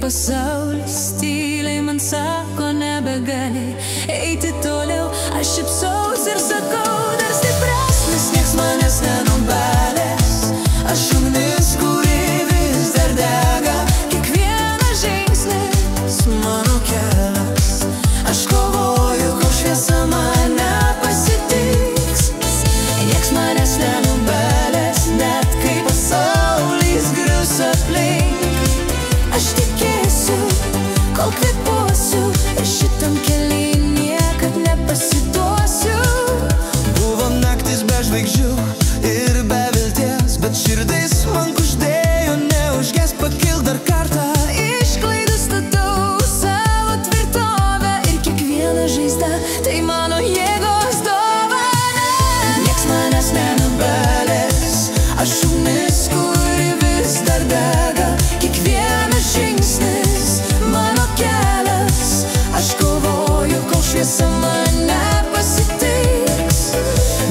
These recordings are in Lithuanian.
pasaulis tyliai man sako nebegali eiti toliau, aš šypsaus ir sakau dar stipresnis, nieks manęs nenubalės. Aš ugnis, kuri vis dar dega, kiekvienas žingsnis mano kelias. Aš kovoju, kol šviesa mane pasitiks. Nieks manęs nenubalės, net kai pasaulis grius aplink. Aš tikėsiu, kol kvėpuosiu, ir šitam kely niekad nepasiduosiu. Buvo naktis be žvaigždžių ir be vilties, bet širdis man kuždėjo neužges, pakil dar kartą. Iš klaidų statau savo tvirtovę, ir kiekviena žaizda tai mano jėgos dovana. Nieks manęs nenubalės, aš ugnis, kuri vis dar dega, kiekvienas žingsnis mano kelias. Aš kovoju, kol šviesa mane pasitiks.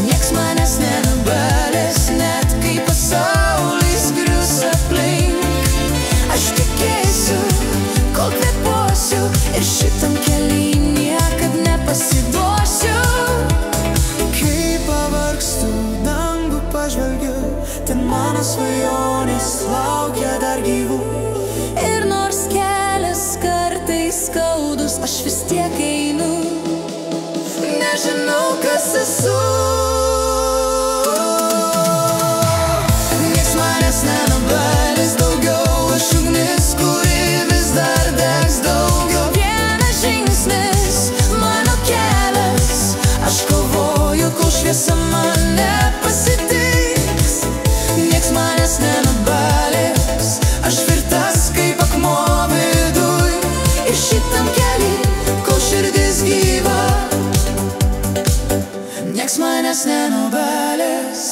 Nieks manęs nenubalės, net kai pasaulis grius aplink. Aš tikėsiu, kol kvėpuosiu, ir šitam kely niekad nepasiduosiu. Kai pavargstu, dangų pažvelgiu, ten mano svajonės laukia dar gyvų. Ir nors kelias kartais skaudus, aš vis tiek einu. Nežinau, kas esu. Nieks manęs nenubalės daugiau, aš ugnis, kuri vis dar degs daugiau. Vienas žingsnis mano kelias, aš kovoju, kol šviesa mane pasitiks. Nieks manęs nenubalės, aš tvirtas kaip akmuo viduj. Ir šitam kely, kol širdis gyva, nieks manęs nenubalės.